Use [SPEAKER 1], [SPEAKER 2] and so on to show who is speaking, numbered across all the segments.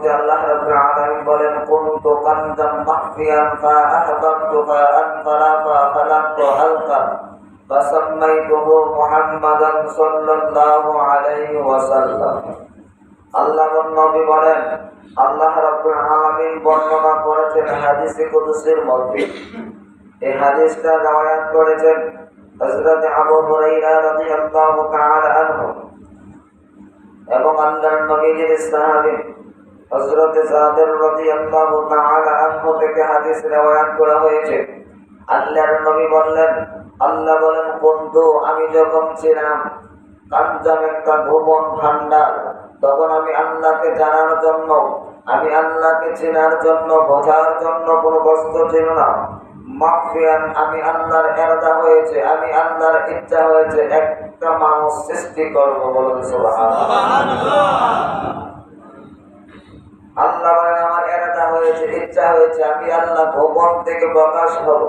[SPEAKER 1] মধ্যে আল্লাহ রাব্বুল আলামিন বলেন কুনতু কানজাম মাখফিয়ান ফাআহবাবতু ফাআনফারা ফাখালাকতু হালকান ফাসাম্মাইতুহু মুহাম্মাদান সাল্লাল্লাহু আলাইহি ওয়াসাল্লাম। আল্লাহর নবী বলেন, আল্লাহ রাব্বুল আলামিন বর্ণনা করেছেন হাদিসে কুদসির মধ্যে। এই হাদিসটা রওয়ায়াত করেছেন হযরত আবু হুরায়রা রাদিয়াল্লাহু তাআলা আনহু এবং আল্লাহর নবীর সাহাবী হযরত জাবের রাদিয়াল্লাহু তাআলা আনহু থেকে হাদিস রওয়ায়াত করা হয়েছে। আল্লাহর নবী বললেন, আল্লাহ বলেন বন্ধু, আমি যখন ছিলাম কানজাম একটা ভুবন ভান্ডার, তখন আমি আল্লাহকে জানার জন্য, আমি আল্লাহকে চেনার জন্য, বোঝার জন্য কোনো বস্তু ছিল না। মাখফিয়ান, আমি আল্লাহর ইরাদা হয়েছে, আমি আল্লাহর ইচ্ছা হয়েছে একটা মানুষ সৃষ্টি করব। বলুন সুবহানাল্লাহ। আল্লাহ বলেন আমার ইরাদা হয়েছে, ইচ্ছা হয়েছে, আমি আল্লাহ ভুবন থেকে প্রকাশ হব।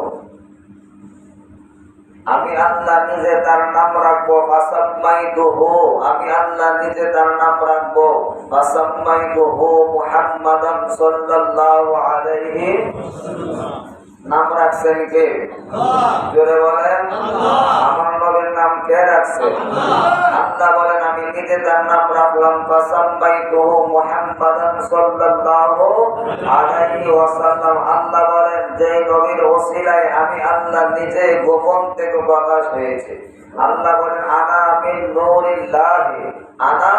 [SPEAKER 1] আমি আল্লাহ নিজে তার নাম রাখবো ফাসাম্মাইতুহু, আমি আল্লাহ নিজে তার নাম রাখবো ফাসাম্মাইতুহু মুহাম্মাদান সাল্লাল্লাহু আলাইহি ওয়াসাল্লাম। নাম রাখছেন কে? জোরে বলেন আমার নবীর নাম কে রাখছে? আল্লাহ বলেন আমি নিজে তার নাম রাখলাম ফাসাম্মাইতুহু মুহাম্মাদান সাল্লাল্লাহু আলাইহি ওয়াসাল্লাম। আল্লাহ বলেন যে নবীর ওসিলায় আমি আল্লাহ নিজে গোপন থেকে প্রকাশ হয়েছে। আল্লাহ বলেন আনা মিন নূরিল্লাহি, আনা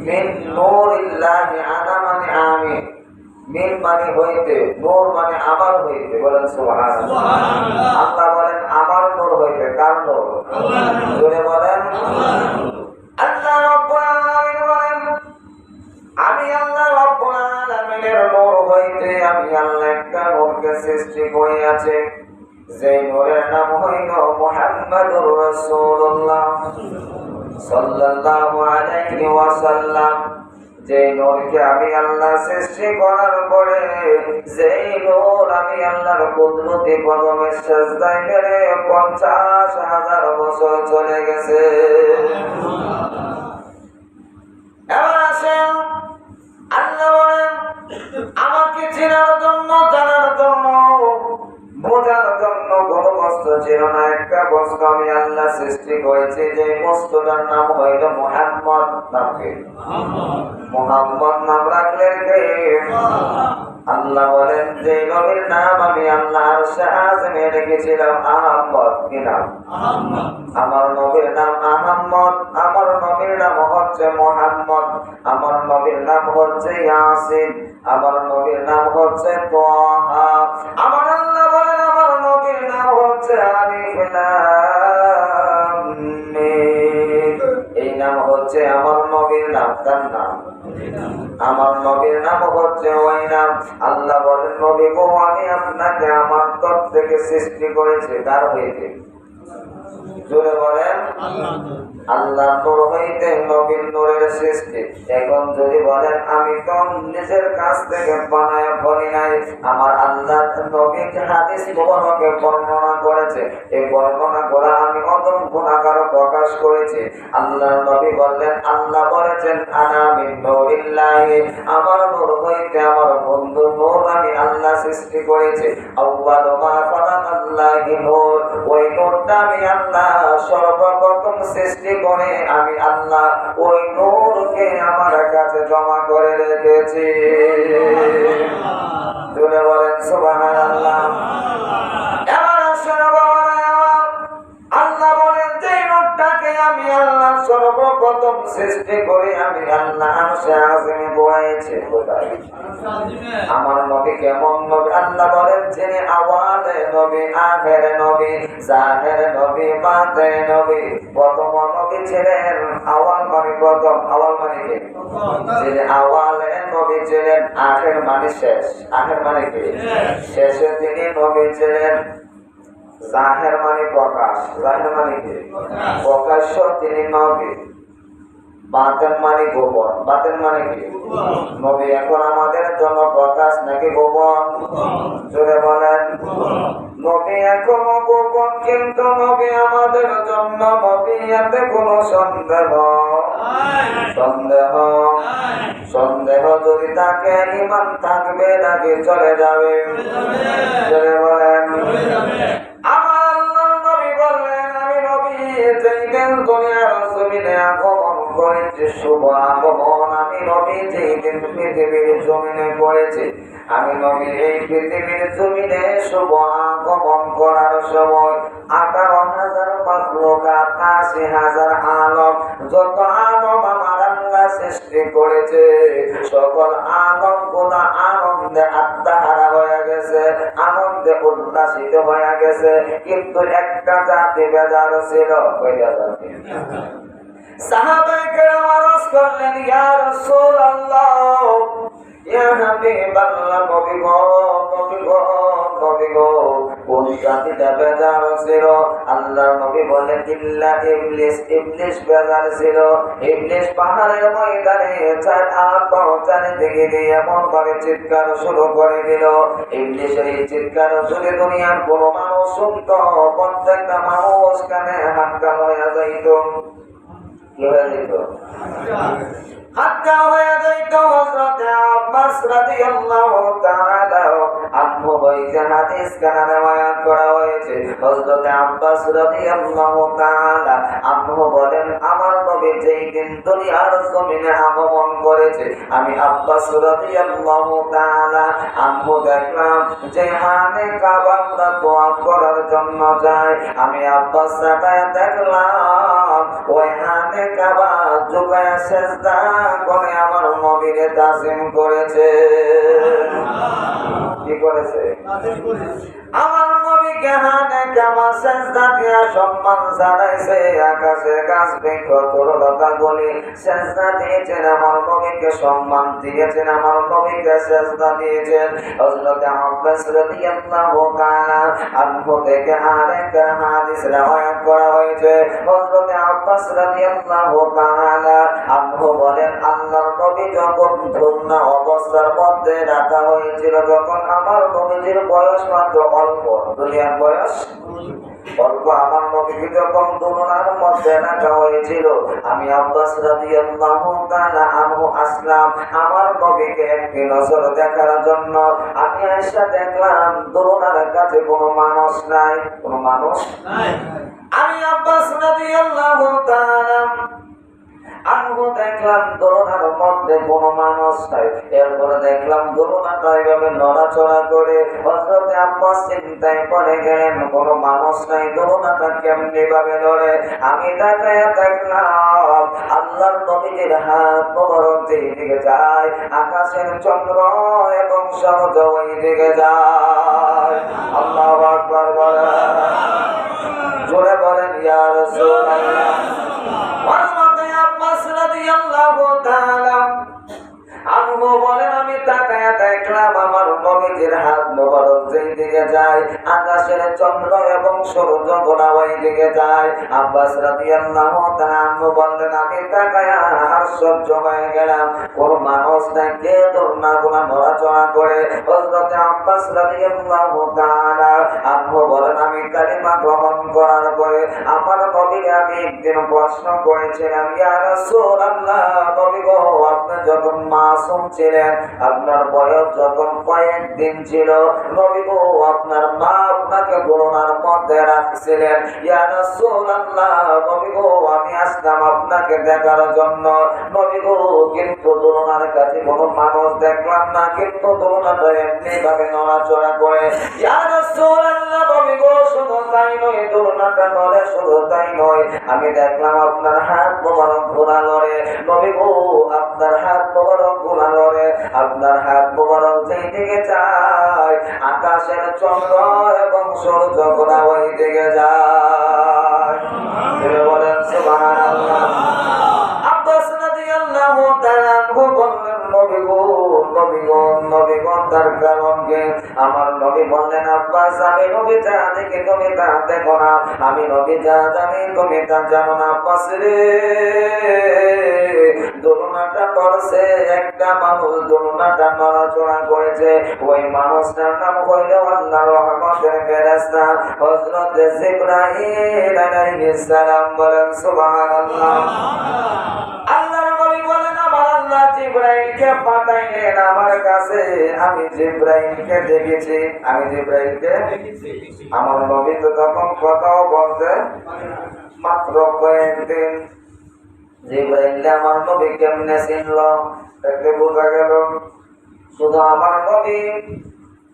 [SPEAKER 1] মিন নূরিল্লাহি, আনা মানে আমি, মিন মানে হইতে, নূর মানে আমার হইতে। বলেন সুবহানাল্লাহ। আল্লাহ বলেন আমার নূর হইতে, কার নূর? জোরে বলেন আল্লাহ রাব্বুল আলামিন বলেন আমি আল্লাহ রাব্বুল আলামিনের নূর হইতে আমি আল্লাহ একটা নূরকে সৃষ্টি করিয়াছি, যে নূরের নাম হইল মুহাম্মাদুর রাসূলুল্লাহ সাল্লাল্লাহু আলাইহি ওয়াসাল্লাম। যে নূরকে আমি আল্লাহ সৃষ্টি করার পরে, যে নূর আমি আল্লাহর কুদরতি কদমে সিজদায় মেরে 50,000 বছর চলে গেছে। এবার আসেন আল্লাহ বলেন আমাকে চেনার জন্য, জানার জন্য, বোঝার জন্য কোনো বস্তু ছিল না। একটা বস্তু আমি আল্লাহ সৃষ্টি করেছি, যে বস্তুটার নাম হইল মুহাম্মদ। নাম কি? মুহাম্মদ নাম রাখলেন কে? আল্লাহ বলেন যে নবীর নাম আমি আল্লাহ আরশে আযমে রেখেছিলাম আহমদ। কি নাম? আমার নবীর নাম আহমদ। আমার নবীর নাম হচ্ছে মুহাম্মদ। আমার নবীর নাম হচ্ছে ইয়াসিন। আমার নবীর নাম হচ্ছে তাহা। আমার আল্লাহ বলেন আমার নবীর নাম হচ্ছে আলিফ লাম মিম। এই নাম হচ্ছে আমার নবীর নাম। তার নাম আমার নবীর নাম হচ্ছে ওই নাম। আল্লাহ বলেন নবী গো, আমি আপনাকে আমার তরফ থেকে সৃষ্টি করেছি। কার হইতে? জোরে বলেন আল্লাহ নূর হইতে নবীর নূরের সৃষ্টি। এখন যদি বলেন আমি তো নিজের কাছ থেকে বানায় বলি নাই, আমার আল্লাহ নবী হাদিস মুবারকে বর্ণনা করেছে, এই বর্ণনা করা আমি অদম গুনাহগার প্রকাশ করেছি। আল্লাহর নবী বললেন, আল্লাহ বলেছেন আনা মিন নূরিল্লাহি, আমার নূর হইতে আমার বন্ধু নূর আমি আল্লাহ সৃষ্টি করেছি। আউয়ালু মা খালাকাল্লাহি নূর, ওই নূরটা আমি আল্লাহ সর্বপ্রথম সৃষ্টি করে আমি আল্লাহ ওই নূরকে আমার কাছে জমা করে রেখেছি। জোরে বলেন সুবহানাল্লাহ। এবার আসুন আল্লাহ বলেন যে নূরটাকে আমি আল্লাহ সর্বপ্রথম সৃষ্টি করে আমি আল্লাহ আরশে আযমে বসাইছি। কোথায়? আমার নবী কেমন নবী? আল্লাহ বলেন যিনি আওয়ালে নবী, আখেরে নবী, জাহের নবী, বাতিন নবী। প্রথম নবী ছিলেন আওয়াল মানে প্রথম, আওয়াল মানে কি? যিনি আওয়ালে নবী ছিলেন, আখের মানে শেষ, আখের মানে কি? শেষে তিনি নবী ছিলেন। জাহের মানে প্রকাশ, জাহের মানে কি? প্রকাশ্য তিনি নবী। বাতেন মানে গোপন। বাতেন মানে কি? নবী এখন আমাদের জন্য প্রকাশ নাকি গোপন? জোরে বলেন। নবী এখন গোপন, কিন্তু নবী আমাদের জন্য নবী, এতে কোনো সন্দেহ সন্দেহ সন্দেহ যদি থাকে ঈমান থাকবে নাকি চলে যাবে? জোরে বলেন। আমার আল্লাহর নবী বললেন, আমি নবী যেদিন দুনিয়ার জমিনে আগমন করেছি, শুভ আগমন। আমি নবী যেদিন পৃথিবীর জমিনে করেছি, আমি নবী এই পৃথিবীর জমিনে শুভ আগমন করার সময় 18,000 মাখলুকাত, 80,000 আলম, যত আলম আমার আল্লাহ সৃষ্টি করেছে, সকল আলম গুলা আনন্দে আত্মহারা হয়ে গেছে, আনন্দে উল্লাসিত হয়ে গেছে। কিন্তু একটা জাতি বেজার ছিল। কয়টা জাতি? সাহাবায়ে কেরাম আরজ করলেন, ইয়া রাসূলুল্লাহ, ইয়া হাবিবাল্লাহ, নবী গো, নবী গো, নবী গো, কোন জাতিটা বেজার ছিল? আল্লাহর নবী বলেন, ইল্লা ইবলিস, ইবলিস বেজার ছিল। ইবলিস পাহাড়ের ময়দানে চারিদিকে দিয়ে এমন ভাবে চিৎকার শুরু করে দিল, ইবলিসের এই চিৎকার শুনে দুনিয়ার কোনো মানুষ শুনত, প্রত্যেকটা মানুষ কানে হাক্কা হয়ে যাইত। কি হয়ে যেত? হাক্কা হয়ে যাইত। হযরত আব্বাস রাদিয়াল্লাহু তাআলা আনহু হইতে হাদিস কানা riwayat করা হয়েছে। হযরত আব্বাস রাদিয়াল্লাহু তাআলা আনহু বলেন, আমার নবী যেই দিন দুনিয়ার জমিনে আগমন করেছে, আমি আব্বাস রাদিয়াল্লাহু তাআলা আনহু দেখলাম যে হানে কাবা আমরা তোয়াফ করার জন্য যায়, আমি আব্বাস তাকায় দেখলাম ওই হানে কাবা ঝুঁকায় সিজদা করে আমার নবীকে তাজিম করেছে। কি করেছে? আমার নবীকে হানে কাবা সিজদা দিয়া সম্মান জানাইছে। আকাশে গাছ বৃক্ষ তরুলতা গলি সিজদা দিয়েছেন, আমার নবীকে সম্মান দিয়েছেন, আমার নবীকে সিজদা দিয়েছেন। হযরত আব্বাস রাদিয়াল্লাহু তাআলা আনহু থেকে আরেকটা হাদিস riwayat করা হয়েছে। হযরত আব্বাস রাদিয়াল্লাহু তাআলা আনহু বলেন, আল্লাহর নবী যখন ধন্য অবস্থার মধ্যে রাখা হয়েছিল, যখন আমার নবীর বয়স মাত্র অল্প, দুনিয়ার বয়স অল্প, আমার নবীকে যখন দুনিয়ার মধ্যে রাখা হয়েছিল, আমি আব্বাস রাদিয়াল্লাহু তাআলা আনহু আসলাম আমার নবীকে একটি নজর দেখার জন্য। আমি আয়েশা দেখলাম দুনিয়ার কাছে কোনো মানুষ নাই, কোনো মানুষ নাই। আমি আব্বাস রাদিয়াল্লাহু তাআলা আনহু দেখলাম দোলনার মধ্যে কোনো মানুষ নাই। এরপরে দেখলাম দোলনাটা এইভাবে নড়াচড়া করে। হযরত আব্বাস চিন্তায় পড়ে গেলেন, কোনো মানুষ নাই, দোলনাটা কেমনি ভাবে নড়ে। আমি তাকায়া দেখলাম আল্লাহর নবীর হাত মোবারক যেদিকে যায়, আকাশের চন্দ্র এবং সূর্য ওই দিকে যায়। আল্লাহু আকবার বলেন, জোরে বলেন, ইয়া রাসূলুল্লাহ। আব্বাস রাদিয়াল্লাহু তাআলা আনহু বলেন, আমি তাকায়া দেখলাম আমার নবীর হাত মোবারক যেই দিকে যায়, আকাশের চন্দ্র এবং সূর্য গোলা ওই দিকে যায়। আব্বাস রাদিয়াল্লাহু তাআলা আনহু বললেন, আমি তাকায়া আশ্চর্য হয়ে গেলাম, কোন মানুষ নাই, কে দোলনাগুলা নড়াচড়া করে। হযরত আব্বাস রাদিয়াল্লাহু তাআলা আনহু বলেন, আমি কালিমা গ্রহণ করার পরে আমার নবীকে আমি একদিন প্রশ্ন করেছিলাম, ইয়া রাসূলুল্লাহ, নবী গো, আপনি যখন মাসুম ছিলেন, আপনার বয়স যখন কয়েকদিন ছিল, নবী গো, আপনার মা আপনাকে দোলনার মধ্যে রাখছিলেন, ইয়া রাসূলুল্লাহ, নবী গো, আমি আসলাম আপনাকে দেখার জন্য, নবী গো, কিন্তু দোলনার কাছে কোনো মানুষ দেখলাম না, কিন্তু দোলনাটা এমনি ভাবে নড়াচড়া করে। ইয়া রাসূলুল্লাহ, নবী গো, শুধু তাই নয়, দোলনাটা নড়ে, শুধু তাই নয়, আমি দেখলাম আপনার হাত মোবারক ঘোরা লড়ে। নবী গো, আপনার হাত মোবারক ঘোরা লড়ে, আপনার হাত মোবারক যেই দিকে যায়, আকাশের চন্দ্র এবং সূর্য ঘোরা ওই দিকে যায়। বলেন সুবহানাল্লাহ। আব্বাস রাদিয়াল্লাহু তাআলা বললেন, নবী গো, নবীগণ তার কারণকে আমার নবী বললেন আব্বাস আমি নবী যা দেখি তুমি তা দেখো না, আমি নবী যা জানি তুমি তা জানো না। আব্বাস রে দোলনাটা পড়ছে, একটা মানুষ দোলনাটা নড়াচড়া করেছে, ওই মানুষটার নাম হইল আল্লাহর রহমতের ফেরেশতা হযরত জিবরাইল আলাইহিস সালাম। বলেন সুবহানাল্লাহ। আল্লাহর নবী বলেন আমার আল্লাহ জিবরাইলকে পাঠাইলেন আমার কাছে, আমি জিবরাইলকে দেখেছি, আমি জিবরাইলকে দেখেছি। আমার নবী তো তখন কথাও বলতে মাত্র কয়েকদিন। জিবরাইল আমার নবী কেমনে চিনল? তাকে বোঝা গেল শুধু আমার নবী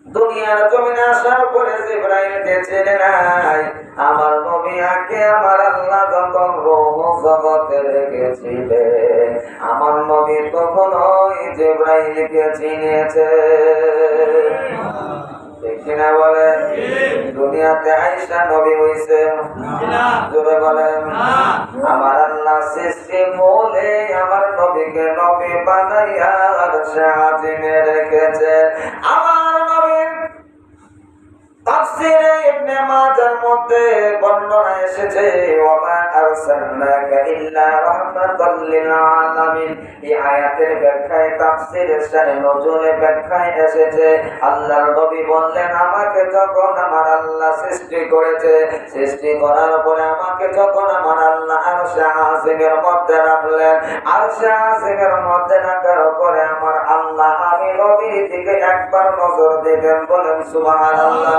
[SPEAKER 1] দুনিয়ার জমিনে আসার পরে জিবরাইলকে চেনে নাই। আমার নবী আগে আমার আল্লাহ যখন রূহ জগতে রেখেছিলেন, আমার নবী তখন ওই জিবরাইলকে চিনেছে। কিনা বলেন? দুনিয়াতে আইসা নবী হইছে? জোরে বলেন। আমার আল্লাহ সৃষ্টি মূলে আমার নবীকে নবী বানাইয়া আরশে আজিমে রেখেছে। আমার নবী তাফসীরে ইবনে মাজার মধ্যে বর্ণনা এসেছে ওয়া আরসালনাকা ইল্লা রাহমাতাল লিল আলামিন। এই আয়াতের ব্যাখ্যায় তাফসীরের শানে নজুলে ব্যাখ্যায় এসেছে আল্লাহর নবী বললেন আমাকে যখন আমার আল্লাহ সৃষ্টি করেছে, সৃষ্টি করার পরে আমাকে যখন আমার আল্লাহ আরশে আজিমের মধ্যে রাখলেন, আরশে আজিমের মধ্যে রাখার পরে আমার আল্লাহ আমি নবীর দিকে একবার নজর দিতেন। বলেন সুবহানাল্লাহ।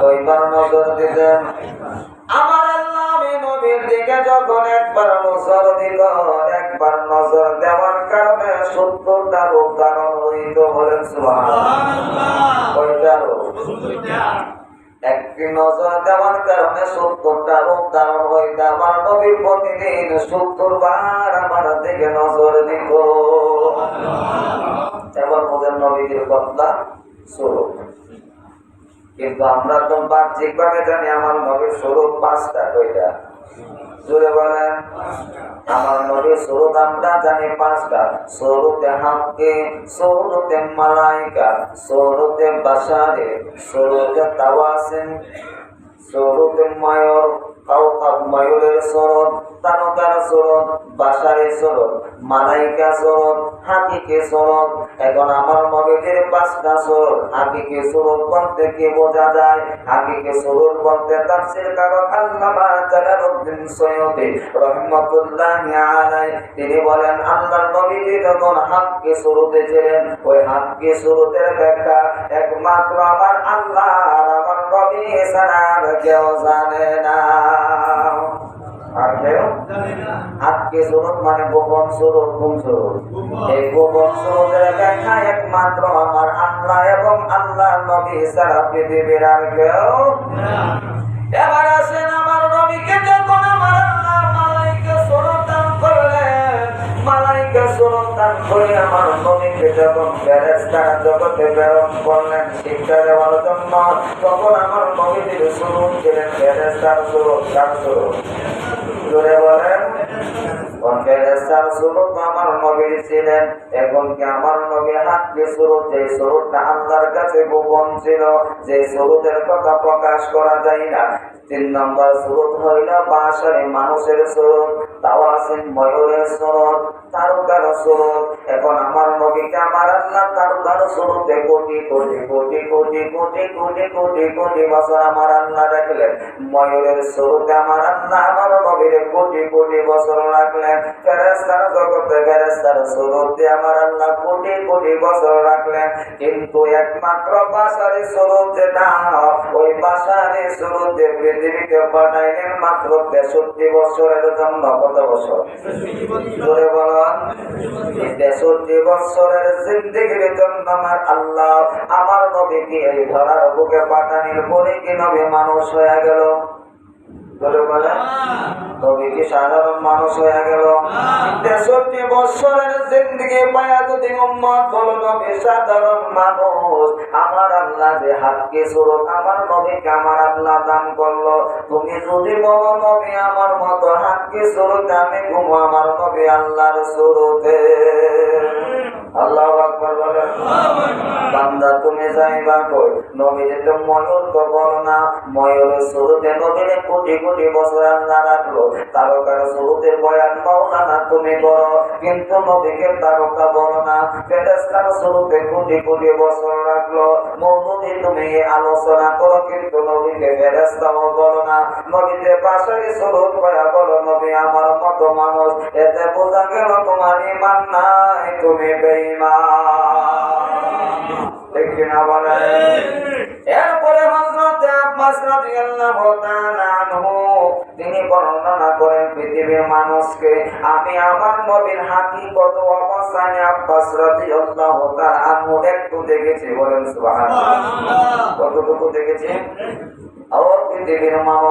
[SPEAKER 1] কয়বার নজর দিতেন? আমার আল্লাহ আমি নবীর দিকে যখন একবার নজর দিল, একবার নজর দেওয়ার কারণে 70টা রূপ ধারণ হইত। বলেন সুবহানাল্লাহ। কয়টা রূপ? একটি নজর দেওয়ার কারণে 70টা রূপ ধারণ হইত। আমার নবী প্রতিদিন 70 বার আমার দিকে নজর দিত। এবার ওদের নবীর কথা শুরু। কিন্তু আমরা তো বাহ্যিক ভাবে জানি আমার নবীর স্বরূপ 5টা। কয়টা? জোরে বলেন। আমার নবীর স্বরূপ আমরা জানি 5টা। সূরতে হাক্কে, সূরতে মালাইকা, সূরতে বাশারে, সূরতে তাওয়াসিন, সূরতে মায়র, ময়ূরের স্বরূপ, তারকার স্বরূপ, বাশারের স্বরূপ, মালাইকা স্বরূপ, হাকিকে স্বরূপ। এখন আমার নবীদের 5টা স্বরূপ। হাকিকে স্বরূপ বলতে কি বোঝা যায়? হাকিকে স্বরূপ বলতে তাফসীরকারক আল্লামা জালালউদ্দিন সৈয়দী রাহমাতুল্লাহি আলাইহি তিনি বলেন আল্লাহর নবী যখন হাকিকে স্বরূপে ছিলেন, ওই হাকিকে স্বরূপের ব্যাখ্যা একমাত্র আমার আল্লাহ আর আমার নবী ছাড়া কেউ জানে না। আর কেউ জানে না। হাকিকে স্বরূপ মানে গোপন স্বরূপ। কোন স্বরূপ? এই গোপন স্বরূপের ব্যাখ্যা একমাত্র আমার আল্লাহ এবং আল্লাহর নবী ছাড়া পৃথিবীর আর কেউ না। এবার আসেন আমার নবীকে যখন আমার আল্লাহ মালাইকা স্বরূপ দান করলেন, মালাইকা স্বরূপ দান করে আমার নবীকে যখন ফেরেশতারা জগতে প্রেরণ করলেন শিক্ষা দেওয়ার জন্য, তখন আমার নবীর স্বরূপ ছিলেন ফেরেশতার স্বরূপ। কার স্বরূপ? জোরে বলেন। ফেরেশতার স্বরূপ আমার নবীর ছিলেন। এখন কি আমার নবী হাকিকে স্বরূপ, যে স্বরূপটা আল্লাহর কাছে গোপন ছিল, যে স্বরূপের কথা প্রকাশ করা যায় না। 3 নম্বর স্বরূপ হইল বাশারে, মানুষের স্বরূপ, তাওয়াসিন ময়ূরের স্বরূপ, তারকার স্বরূপ। এখন আমার নবীকে আমার আল্লাহ তারকার স্বরূপে কোটি কোটি কোটি কোটি কোটি কোটি কোটি কোটি বছর আমার আল্লাহ রাখলেন। ময়ূরের স্বরূপে আমার আল্লাহ আমার নবীর কোটি কোটি বছর রাখলেন। ফেরেশতার জগতে ফেরেশতার স্বরূপে আমার আল্লাহ কোটি কোটি বছর রাখলেন। কিন্তু একমাত্র বাশারের স্বরূপ যেটা, ওই বাশারের স্বরূপে পৃথিবীকে পাঠাইলেন মাত্র 63 বছরের জন্য। কত বছর? জোরে বলেন। 63 বছরের জিন্দেগির জন্য আমার আল্লাহ আমার নবীকে এই ধরার বুকে পাঠানোর পরে কি নবী মানুষ হয়ে গেল? বলে বলে নবী কি সাধারণ মানুষ হয়ে গেল? 63 বছরের জিন্দেগি পায়া যদি উম্মত বলো নবী সাধারণ মানুষ, আমার আল্লাহ যে হাকিকে স্বরূপ আমার নবীকে আমার আল্লাহ দান করলো, তুমি যদি বলো নবী আমার মতো হাকিকে স্বরূপ আমি ঘুমো আমার নবী আল্লাহর স্বরূপে। আল্লাহু আকবার বলেন। বান্দা তুমি যাইবা কই? নবীর তো ময়ূর তো বল না, ময়ূরের শুরুতে নবীর কোটি কোটি বছর আল্লাহ রাখলো, তারকার শুরুতে বয়ান মাওলানা তুমি করো, কিন্তু নবীকে তারকা বল না। ফেরেশতার শুরুতে কোটি কোটি বছর রাখলো, মৌলুদী তুমি আলোচনা করো, কিন্তু নবীকে ফেরেশতাও বল না। নবীতে পাশের শুরু করা বলো নবী আমার মতো মানুষ, এতে বোঝা গেল তোমার ঈমান নাই, তুমি বেঈমান। ঠিক কিনা বলেন? এরপরে হযরত আব্বাস রাদিয়াল্লাহু তাআলা আনহু তিনি বর্ণনা করেন পৃথিবীর মানুষকে আমি আমার নবীর হাকিকত অবস্থানে আব্বাস রাদিয়াল্লাহু তাআলা আনহু একটু দেখেছি, বলেন সুবহানাল্লাহ। কতটুকু দেখেছি? আর পৃথিবীর মানুষ